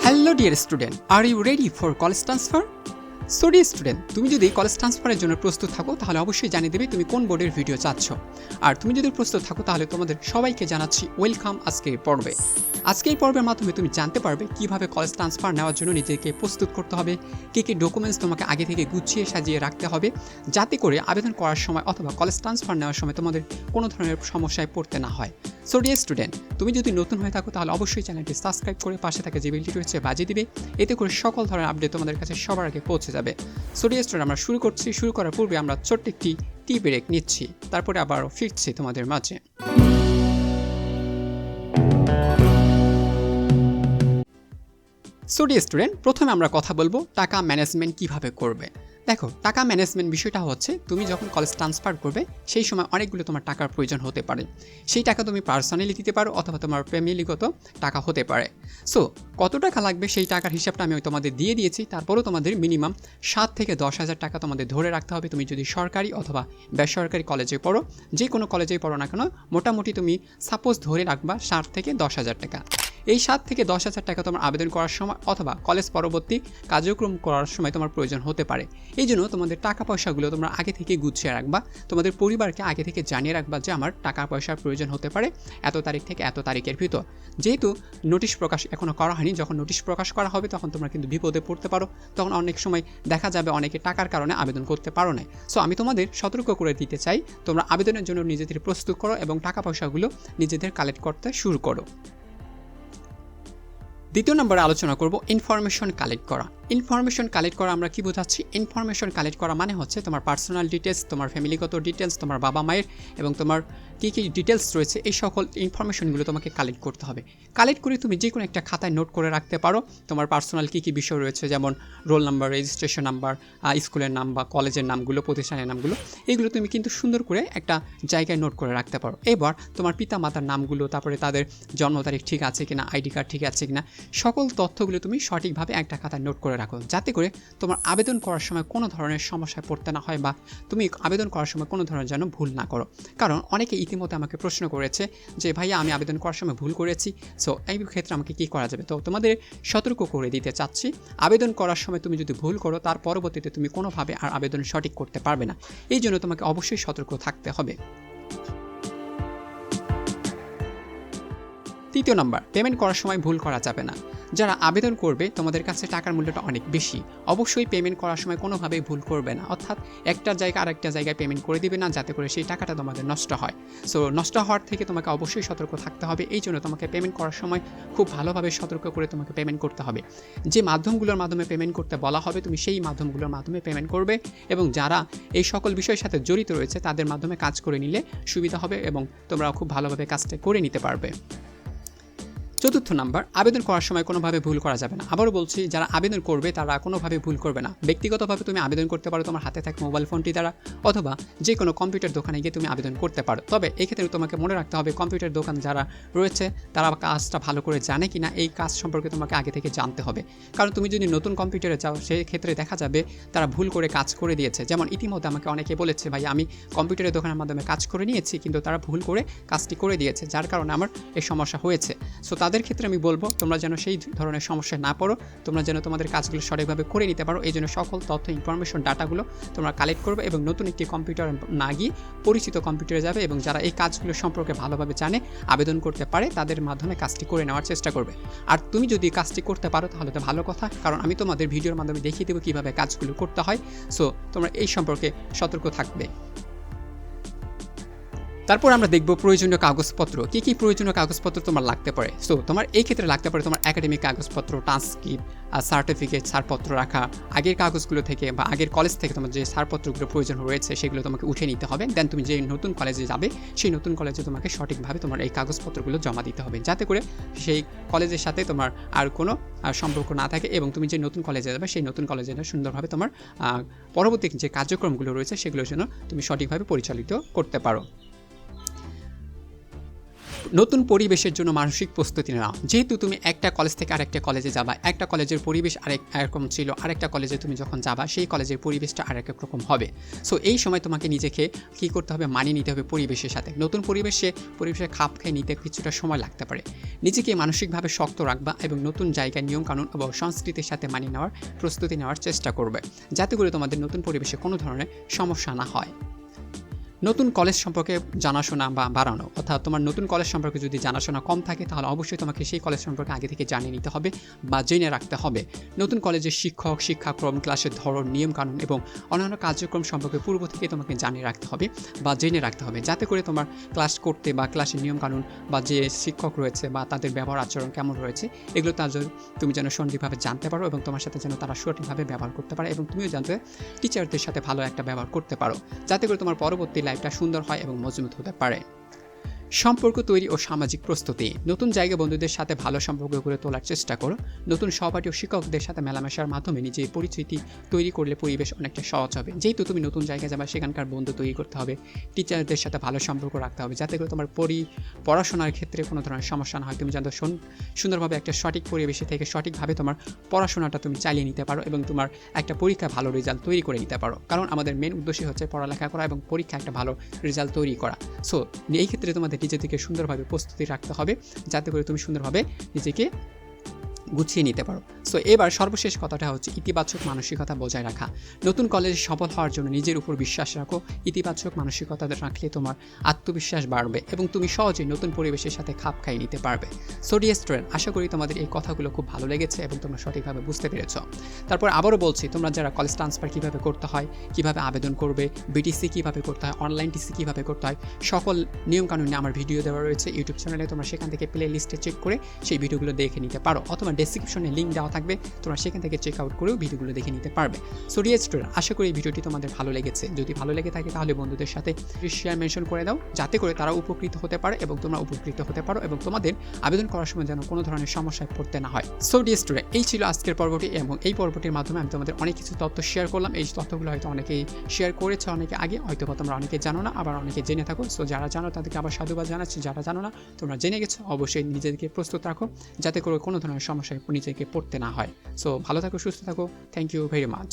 Hello dear student, are you ready for college transfer? So dear student, তুমি যদি college ট্রান্সফারের জন্য প্রস্তুত থাকো তাহলে অবশ্যই জানিয়ে দেবে তুমি কোন বোর্ডের ভিডিও চাচ্ছ। আর তুমি যদি প্রস্তুত থাকো তাহলে তোমাদের সবাইকে জানাচ্ছি ওয়েলকাম আজকের পর্বে। আজকের পর্বের মাধ্যমে তুমি জানতে পারবে কিভাবে কলেজ ট্রান্সফার নেওয়ার জন্য নিজেকে প্রস্তুত করতে হবে, কী কী ডকুমেন্টস তোমাকে আগে থেকে গুছিয়ে সাজিয়ে রাখতে হবে, যাতে করে আবেদন করার সময় অথবা কলেজ ট্রান্সফার নেওয়ার সময় তোমাদের কোনো ধরনের সমস্যায় পড়তে না হয়। সো ডিয়ার স্টুডেন্ট, তুমি যদি নতুন হয়ে থাকো তাহলে অবশ্যই চ্যানেলটি সাবস্ক্রাইব করে পাশে থাকা যে বেলটি রয়েছে বাজিয়ে দিবে, এতে করে সকল ধরনের আপডেট তোমাদের কাছে সবার আগে পৌঁছে যাবে। সো ডিয়ার স্টুডেন্ট, আমরা শুরু করছি। শুরু করার পূর্বে আমরা ছোট্ট একটি টি ব্রেক নিচ্ছি, তারপরে আবার ফিরছি তোমাদের মাঝে। সো ডিয়ার স্টুডেন্ট, প্রথমে আমরা কথা বলবো টাকা ম্যানেজমেন্ট কিভাবে করবে। দেখো, টাকা ম্যানেজমেন্ট বিষয়টা হচ্ছে তুমি যখন কলেজ ট্রান্সফার করবে সেই সময় অনেকগুলো তোমার টাকার প্রয়োজন হতে পারে। সেই টাকা তুমি পার্সোনালি দিতে পারো অথবা তোমার ফ্যামিলিগত টাকা হতে পারে। সো কত টাকা লাগবে সেই টাকার হিসাবটা আমি তোমাদের দিয়ে দিয়েছি। তারপরেও তোমাদের মিনিমাম 7 থেকে 10,000 টাকা তোমাদের ধরে রাখতে হবে। তুমি যদি সরকারি অথবা বেসরকারি কলেজে পড়ো, যে কোনো কলেজেই পড়ো না কেন, মোটামুটি তুমি সাপোজ ধরে রাখবা 7 থেকে 10,000 টাকা। এই 7 থেকে 10,000 টাকা তোমার আবেদন করার সময় অথবা কলেজ পরবর্তী কার্যক্রম করার সময় তোমার প্রয়োজন হতে পারে। এই জন্য তোমাদের টাকা পয়সাগুলো তোমরা আগে থেকে গুছিয়ে রাখবা, তোমাদের পরিবারকে আগে থেকে জানিয়ে রাখবা যে আমার টাকা পয়সার প্রয়োজন হতে পারে এত তারিখ থেকে এত তারিখের ভিতর। যেহেতু নোটিশ প্রকাশ এখনও করা হয়নি, যখন নোটিশ প্রকাশ করা হবে তখন তোমরা কিন্তু বিপদে পড়তে পারো। তখন অনেক সময় দেখা যাবে অনেকে টাকার কারণে আবেদন করতে পারো না। সো আমি তোমাদের সতর্ক করে দিতে চাই, তোমরা আবেদনের জন্য নিজেদের প্রস্তুত করো এবং টাকা পয়সাগুলো নিজেদের কালেক্ট করতে শুরু করো। দ্বিতীয় নম্বরে আলোচনা করব ইনফরমেশন কালেক্ট করা। ইনফরমেশন কালেক্ট করা আমরা কি বোঝাচ্ছি? ইনফরমেশন কালেক্ট করা মানে হচ্ছে তোমার পার্সোনাল ডিটেলস, তোমার ফ্যামিলিগত ডিটেলস, তোমার বাবা মায়ের এবং তোমার কী কী ডিটেলস রয়েছে এই সকল ইনফরমেশনগুলো তোমাকে কালেক্ট করতে হবে। কালেক্ট করে তুমি যে কোনো একটা খাতায় নোট করে রাখতে পারো তোমার পার্সোনাল কী কী বিষয় রয়েছে, যেমন রোল নাম্বার, রেজিস্ট্রেশন নাম্বার, স্কুলের নাম বা কলেজের নামগুলো, প্রতিষ্ঠানের নামগুলো, এগুলো তুমি কিন্তু সুন্দর করে একটা জায়গায় নোট করে রাখতে পারো। এবার তোমার পিতা মাতার নামগুলো, তারপরে তাদের জন্ম তারিখ ঠিক আছে কিনা, আইডি কার্ড ঠিক আছে কিনা, সকল তথ্যগুলো তুমি সঠিকভাবে একটা খাতায় নোট করে রাখো, যাতে করে তোমার আবেদন করার সময় কোনো ধরনের সমস্যায় পড়তে না হয় বা তুমি আবেদন করার সময় কোনো ধরনের যেন ভুল না করো। কারণ অনেকে ইতিমধ্যে আমাকে প্রশ্ন করেছে যে ভাইয়া আমি আবেদন করার সময় ভুল করেছি, সো এই ক্ষেত্রে আমাকে কী করা যাবে। তো তোমাদের সতর্ক করে দিতে চাচ্ছি, আবেদন করার সময় তুমি যদি ভুল করো তার পরবর্তীতে তুমি কোনোভাবে আর আবেদন সঠিক করতে পারবে না। এই জন্য তোমাকে অবশ্যই সতর্ক থাকতে হবে। তৃতীয় নম্বর, পেমেন্ট করার সময় ভুল করা যাবে না। যারা আবেদন করবে তোমাদের কাছে টাকার মূল্যটা অনেক বেশি, অবশ্যই পেমেন্ট করার সময় কোনোভাবেই ভুল করবে না, অর্থাৎ একটা জায়গা আরেকটা জায়গায় পেমেন্ট করে দিবে না, যাতে করে সেই টাকাটা তোমাদের নষ্ট হয়। সো নষ্ট হওয়ার থেকে তোমাকে অবশ্যই সতর্ক থাকতে হবে। এই জন্য তোমাকে পেমেন্ট করার সময় খুব ভালোভাবে সতর্ক করে তোমাকে পেমেন্ট করতে হবে। যে মাধ্যমগুলোর মাধ্যমে পেমেন্ট করতে বলা হবে তুমি সেই মাধ্যমগুলোর মাধ্যমে পেমেন্ট করবে, এবং যারা এই সকল বিষয়ের সাথে জড়িত রয়েছে তাদের মাধ্যমে কাজ করে নিলে সুবিধা হবে এবং তোমরা খুব ভালোভাবে কাজটা করে নিতে পারবে। চতুর্থ নাম্বার, আবেদন করার সময় কোনোভাবে ভুল করা যাবে না। আবারও বলছি, যারা আবেদন করবে তারা কোনোভাবে ভুল করবে না। ব্যক্তিগতভাবে তুমি আবেদন করতে পারো তোমার হাতে থাকা মোবাইল ফোনটি দ্বারা, অথবা যে কোনো কম্পিউটার দোকানে গিয়ে তুমি আবেদন করতে পারো। তবে এক্ষেত্রে তোমাকে মনে রাখতে হবে কম্পিউটার দোকান যারা রয়েছে তারা কাজটা ভালো করে জানে কিনা, এই কাজ সম্পর্কে তোমাকে আগে থেকে জানতে হবে। কারণ তুমি যদি নতুন কম্পিউটারে যাও সেই ক্ষেত্রে দেখা যাবে তারা ভুল করে কাজ করে দিয়েছে। যেমন ইতিমধ্যে আমাকে অনেকে বলেছে ভাই আমি কম্পিউটারের দোকানের মাধ্যমে কাজ করে নিয়েছি, কিন্তু তারা ভুল করে কাজটি করে দিয়েছে, যার কারণে আমার এই সমস্যা হয়েছে। সো তাদের ক্ষেত্রে আমি বলবো তোমরা যেন সেই ধরনের সমস্যায় না পড়ো, তোমরা যেন তোমাদের কাজগুলো সঠিকভাবে করে নিতে পারো। এই জন্য সকল তথ্য ইনফরমেশন ডাটাগুলো তোমরা কালেক্ট করবে এবং নতুন একটি কম্পিউটার না গিয়ে পরিচিত কম্পিউটারে যাবে এবং যারা এই কাজগুলো সম্পর্কে ভালোভাবে জানে, আবেদন করতে পারে, তাদের মাধ্যমে কাজটি করে নেওয়ার চেষ্টা করবে। আর তুমি যদি কাজটি করতে পারো তাহলে তো ভালো কথা, কারণ আমি তোমাদের ভিডিওর মাধ্যমে দেখিয়ে দেবো কীভাবে কাজগুলো করতে হয়। সো তোমরা এই সম্পর্কে সতর্ক থাকবে। তারপর আমরা দেখব প্রয়োজনীয় কাগজপত্র, কী কী প্রয়োজনীয় কাগজপত্র তোমার লাগতে পারে। সো তোমার এই ক্ষেত্রে লাগতে পারে তোমার একাডেমিক কাগজপত্র, ট্রান্সক্রিপ্ট, সার্টিফিকেট, ছাড়পত্র রাখা, আগের কাগজগুলো থেকে বা আগের কলেজ থেকে তোমার যে ছাড়পত্রগুলো প্রয়োজন রয়েছে সেগুলো তোমাকে উঠে নিতে হবে। দেন তুমি যে নতুন কলেজে যাবে সেই নতুন কলেজে তোমাকে সঠিকভাবে তোমার এই কাগজপত্রগুলো জমা দিতে হবে, যাতে করে সেই কলেজের সাথে তোমার আর কোনো সম্পর্ক না থাকে এবং তুমি যে নতুন কলেজে যাবে সেই নতুন কলেজে সুন্দরভাবে তোমার পরবর্তী যে কার্যক্রমগুলো রয়েছে সেগুলোর জন্য তুমি সঠিকভাবে পরিচালিত করতে পারো। নতুন পরিবেশের জন্য মানসিক প্রস্তুতি নাও। যেহেতু তুমি একটা কলেজ থেকে আরেকটা কলেজে যাবা, একটা কলেজের পরিবেশ একরকম ছিল, আরেকটা কলেজে তুমি যখন যাবা সেই কলেজের পরিবেশটা আরেক এক রকম হবে। সো এই সময় তোমাকে নিজেকে কী করতে হবে, মানিয়ে নিতে হবে পরিবেশের সাথে। নতুন পরিবেশে খাপ খেয়ে নিতে কিছুটা সময় লাগতে পারে। নিজেকে মানসিকভাবে শক্ত রাখবা এবং নতুন জায়গায় নিয়মকানুন এবং সংস্কৃতির সাথে মানিয়ে নেওয়ার প্রস্তুতি নেওয়ার চেষ্টা করবে, যাতে করে তোমাদের নতুন পরিবেশে কোনো ধরনের সমস্যা না হয়। নতুন কলেজ সম্পর্কে জানাশোনা বা বাড়ানো, অর্থাৎ তোমার নতুন কলেজ সম্পর্কে যদি জানাশোনা কম থাকে তাহলে অবশ্যই তোমাকে সেই কলেজ সম্পর্কে আগে থেকে জানিয়ে নিতে হবে বা জেনে রাখতে হবে। নতুন কলেজের শিক্ষক, শিক্ষাক্রম, ক্লাসের ধরন, নিয়মকানুন এবং অন্যান্য কার্যক্রম সম্পর্কে পূর্ব থেকে তোমাকে জানিয়ে রাখতে হবে বা জেনে রাখতে হবে, যাতে করে তোমার ক্লাস করতে বা ক্লাসের নিয়মকানুন বা যে শিক্ষক রয়েছে বা তাদের ব্যবহার আচরণ কেমন রয়েছে এগুলো তুমি যেন সঠিকভাবে জানতে পারো এবং তোমার সাথে যেন তারা সঠিকভাবে ব্যবহার করতে পারে এবং তুমিও জানতে টিচারদের সাথে ভালো একটা ব্যবহার করতে পারো, যাতে করে তোমার পরবর্তী লাইফটা সুন্দর হয় এবং মজবুত হতে পারে। সম্পর্ক তৈরি ও সামাজিক প্রস্তুতি। নতুন জায়গায় বন্ধুদের সাথে ভালো সম্পর্ক গড়ে তোলার চেষ্টা করো। নতুন সহপাঠী ও শিক্ষকদের সাথে মেলামেশার মাধ্যমে নিজের পরিচিতি তৈরি করলে পরিবেশ অনেকটা সহজ হবে। যেহেতু তুমি নতুন জায়গায় যাবে সেখানকার বন্ধু তৈরি করতে হবে, টিচারদের সাথে ভালো সম্পর্ক রাখতে হবে, যাতে করে তোমার পড়াশোনার ক্ষেত্রে কোনো ধরনের সমস্যা না হয়। তুমি যাতে সুন্দরভাবে একটা সঠিক পরিবেশে থেকে সঠিকভাবে তোমার পড়াশোনাটা তুমি চালিয়ে নিতে পারো এবং তোমার একটা পরীক্ষা ভালো রেজাল্ট তৈরি করে নিতে পারো। কারণ আমাদের মেন উদ্দেশ্যই হচ্ছে পড়ালেখা করা এবং পরীক্ষা একটা ভালো রেজাল্ট তৈরি করা। সো এই ক্ষেত্রে তোমাদের নিজেদেরকে সুন্দরভাবে প্রস্তুতি রাখতে হবে, যাতে করে তুমি সুন্দরভাবে নিজেকে গুছিয়ে নিতে পারো। সো এবার সর্বশেষ কথাটা হচ্ছে ইতিবাচক মানসিকতা বজায় রাখা। নতুন কলেজে সফল হওয়ার জন্য নিজের উপর বিশ্বাস রাখো। ইতিবাচক মানসিকতা রাখলে তোমার আত্মবিশ্বাস বাড়বে এবং তুমি সহজেই নতুন পরিবেশের সাথে খাপ খাইয়ে নিতে পারবে। সো ডিয়ার স্টুডেন্ট, আশা করি তোমাদের এই কথাগুলো খুব ভালো লেগেছে এবং তোমরা সঠিকভাবে বুঝতে পেরেছো। তারপর আবারও বলছি, তোমরা যারা কলেজ ট্রান্সফার কীভাবে করতে হয়, কীভাবে আবেদন করবে, বিটিসি কীভাবে করতে হয়, অনলাইন টিসি কীভাবে করতে হয়, সকল নিয়মকানুন নিয়ে আমার ভিডিও দেওয়া রয়েছে ইউটিউব চ্যানেলে। তোমরা সেখান থেকে প্লে লিস্টে চেক করে সেই ভিডিওগুলো দেখে নিতে পারো, অথবা ডেসক্রিপশনে লিঙ্ক দেওয়া থাকবে, তোমরা সেখান থেকে চেক আউট করেও ভিডিওগুলো দেখে নিতে পারবে। সো ডিয়ার স্টুডেন্ট, আশা করি এই ভিডিওটি তোমাদের ভালো লেগেছে। যদি ভালো লেগে থাকে তাহলে বন্ধুদের সাথে শেয়ার মেনশন করে দাও, যাতে করে তারা উপকৃত হতে পারে এবং তোমরা উপকৃত হতে পারো এবং তোমাদের আবেদন করার সময় যেন কোনো ধরনের সমস্যায় পড়তে না হয়। সো ডিয়ার স্টুডেন্ট, এই ছিল আজকের পর্বটি এবং এই পর্বটির মাধ্যমে আমি তোমাদের অনেক কিছু তথ্য শেয়ার করলাম। এই তথ্যগুলো হয়তো অনেকেই শেয়ার করেছে অনেকে আগে, হয়তো তোমরা অনেকে জানো না, আবার অনেকে জেনে থাকো। সো যারা জানো তাদেরকে আবার সাধুবাদ জানাচ্ছি, যারা জানো না তোমরা জেনে গেছো, অবশ্যই নিজেদেরকে প্রস্তুত রাখো, যাতে করে কোনো ধরনের সমস্যায় নিজেকে পড়তে না হয়। সো ভালো থাকো, সুস্থ থাকো। Thank you very much.